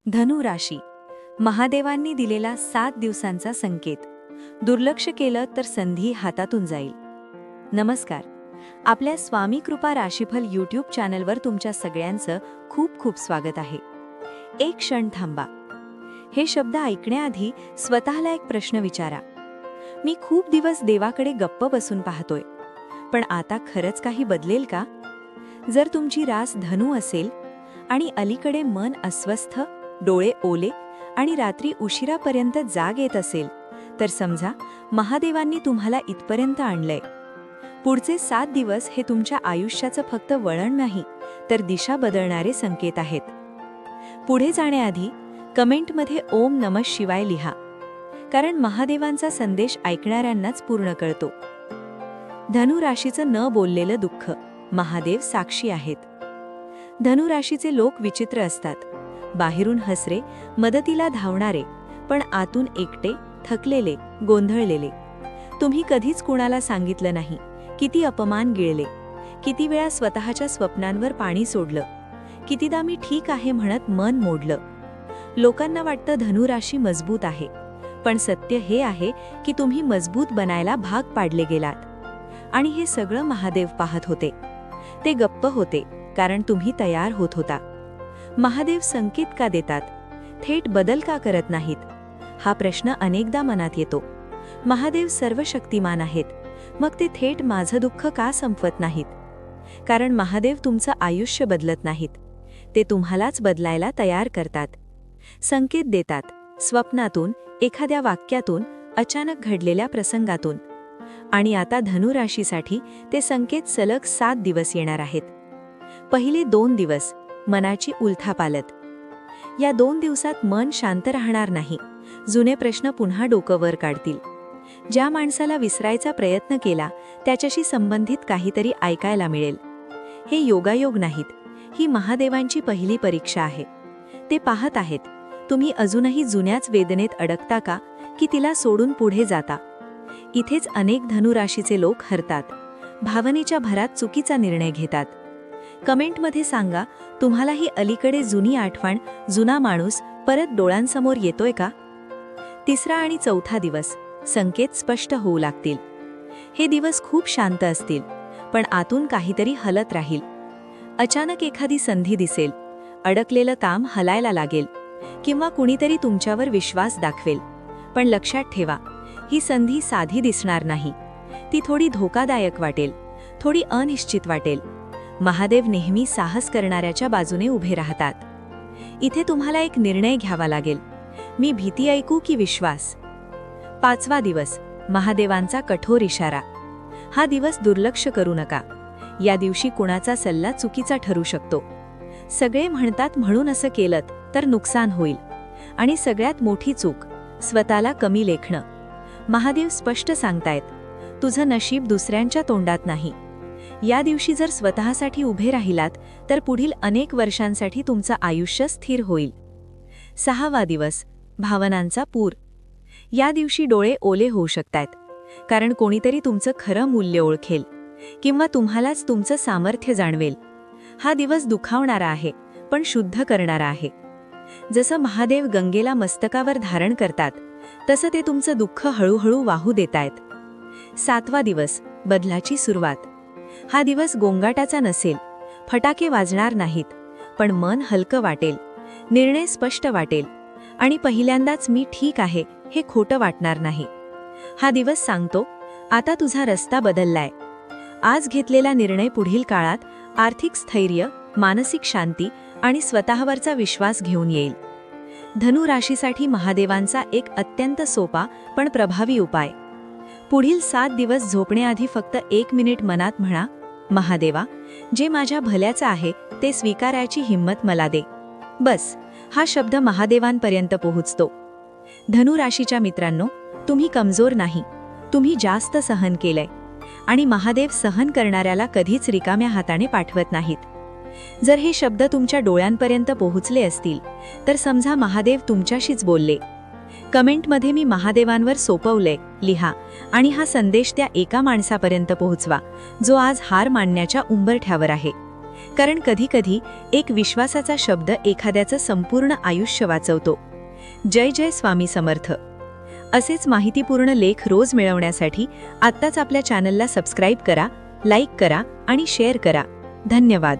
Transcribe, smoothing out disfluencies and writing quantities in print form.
धनु राशी महादेवांनी दिलेला 7 दिवसांचा संकेत. दुर्लक्ष केलं तर संधी हातातून जाईल. नमस्कार. आपल्या स्वामी कृपा राशीफल यूट्यूब चॅनलवर तुमच्या सगळ्यांचं खूप खूप स्वागत आहे. एक क्षण थांबा. हे शब्द ऐकण्याआधी स्वतःला एक प्रश्न विचारा. मी खूप दिवस देवाकडे गप्प बसून पाहतोय, पण आता खरंच काही बदलेल का? जर तुमची रास धनु असेल आणि अलीकडे मन अस्वस्थ, डोळे ओले आणि रात्री उशिरापर्यंत जाग येत असेल, तर समजा महादेवांनी तुम्हाला इथपर्यंत आणलंय. पुढचे 7 दिवस हे तुमच्या आयुष्याचं फक्त वळण नाही, तर दिशा बदलणारे संकेत आहेत. पुढे जाण्याआधी कमेंटमध्ये ओम नमः शिवाय लिहा, कारण महादेवांचा संदेश ऐकणाऱ्यांनाच पूर्ण कळतो. धनु राशीचं न बोललेलं दुःख. महादेव साक्षी आहेत. धनु राशीचे लोक विचित्र असतात. बाहेरून हसरे, मदतीला धावणारे, पण आतून एकटे, थकलेले, गोंधळलेले. तुम्ही कधीच कुणाला सांगितलं नाही किती अपमान गिळले, किती वेळा स्वतःच्या स्वप्नांवर पाणी सोडलं, कितीदा मी ठीक आहे म्हणत मन मोडलं. लोकांना वाटतं धनु राशी मजबूत आहे, पण सत्य हे आहे की तुम्ही मजबूत बनायला भाग पाडले गेलात. आणि हे सगळं महादेव पाहत होते. ते गप्प होते कारण तुम्ही तयार होत होता. महादेव संकेत का देतात? थेट बदल का करत नाहीत? हा प्रश्न अनेकदा मनात येतो. महादेव सर्व शक्तिमान आहेत, मग ते थेट माझं दुःख का संपवत नाहीत? कारण महादेव तुमचं आयुष्य बदलत नाहीत, ते तुम्हालाच बदलायला तयार करतात. संकेत देतात स्वप्नातून, एखाद्या वाक्यातून, अचानक घडलेल्या प्रसंगातून. आणि आता धनु राशीसाठी ते संकेत सलग 7 दिवस येणार आहेत. पहिले 2 दिवस मनाची उलथापालत. या 2 दिवसात मन शांत राहणार नाही. जुने प्रश्न पुन्हा डोकं वर काढतील. ज्या माणसाला विसरायचा प्रयत्न केला त्याच्याशी संबंधित काहीतरी ऐकायला मिळेल. हे योगायोग नाहीत, ही महादेवांची पहिली परीक्षा आहे. ते पाहत आहेत तुम्ही अजूनही जुन्याच वेदनेत अडकता का, की तिला सोडून पुढे जाता. इथेच अनेक धनु राशीचे लोक हरतात, भावनेच्या भरात चुकीचा निर्णय घेतात. कमेंटमध्ये सांगा, तुम्हाला ही अलीकडे जुनी आठवण, जुना माणूस परत डोळ्यांसमोर येतोय का? तिसरा आणि चौथा दिवस संकेत स्पष्ट होऊ लागतील. हे दिवस खूप शांत असतील, पण आतून काहीतरी हलत राहील. अचानक एखादी संधी दिसेल, अडकलेलं काम हलायला लागेल, किंवा कुणीतरी तुमच्यावर विश्वास दाखवेल. पण लक्षात ठेवा, ही संधी साधी दिसणार नाही. ती थोडी धोकादायक वाटेल, थोडी अनिश्चित वाटेल. महादेव नेहमी साहस करणाऱ्याच्या बाजूने उभे राहतात. इथे तुम्हाला एक निर्णय घ्यावा लागेल. मी भीती ऐकू की विश्वास? 5वा दिवस महादेवांचा कठोर इशारा. हा दिवस दुर्लक्ष करू नका. या दिवशी कुणाचा सल्ला चुकीचा ठरू शकतो. सगळे म्हणतात म्हणून असं केलं तर नुकसान होईल. आणि सगळ्यात मोठी चूक, स्वतःला कमी लेखणं. महादेव स्पष्ट सांगतायत, तुझं नशीब दुसऱ्यांच्या तोंडात नाही. या दिवशी जर स्वतःसाठी उभे राहिलात तर पुढील अनेक वर्षांसाठी तुमचं आयुष्य स्थिर होईल. 6वा दिवस भावनांचा पूर. या दिवशी डोळे ओले होऊ शकतात, कारण कोणीतरी तुमचं खरं मूल्य ओळखेल, किंवा तुम्हालाच तुमचं सामर्थ्य जाणवेल. हा दिवस दुखावणारा आहे, पण शुद्ध करणारा आहे. जसं महादेव गंगेला मस्तकावर धारण करतात, तसं ते तुमचं दुःख हळूहळू वाहू देतायत. 7वा दिवस बदलाची सुरुवात. हा दिवस गोंगाटाचा नसेल, फटाके वाजणार नाहीत, पण मन हलकं वाटेल, निर्णय स्पष्ट वाटेल, आणि पहिल्यांदाच मी ठीक आहे हे खोटं वाटणार नाही. हा दिवस सांगतो, आता तुझा रस्ता बदललाय. आज घेतलेला निर्णय पुढील काळात आर्थिक स्थैर्य, मानसिक शांती आणि स्वतःवरचा विश्वास घेऊन येईल. धनु राशीसाठी महादेवांचा एक अत्यंत सोपा पण प्रभावी उपाय. पुढील 7 दिवस झोपण्याआधी फक्त 1 मिनिट मनात म्हणा, महादेवा, जे माझ्या भल्याचं आहे ते स्वीकारायची हिंमत मला दे. बस हा शब्द महादेवांपर्यंत पोहोचतो. धनु राशीच्या मित्रांनो, तुम्ही कमजोर नाही, तुम्ही जास्त सहन केलंय. आणि महादेव सहन करणाऱ्याला कधीच रिकाम्या हाताने पाठवत नाहीत. जर हे शब्द तुमच्या डोळ्यांपर्यंत पोहोचले असतील, तर समजा महादेव तुमच्याशीच बोलले. कमेंटमध्ये मी महादेवांवर सोपवलंय लिहा, आणि हा संदेश त्या एका माणसापर्यंत पोहोचवा जो आज हार मानण्याच्या उंबरठ्यावर आहे. कारण कधीकधी एक विश्वासाचा शब्द एखाद्याचं संपूर्ण आयुष्य वाचवतो. जय जय स्वामी समर्थ. असेच माहितीपूर्ण लेख रोज मिळवण्यासाठी आत्ताच आपल्या चॅनलला सबस्क्राईब करा, लाईक करा आणि शेअर करा. धन्यवाद.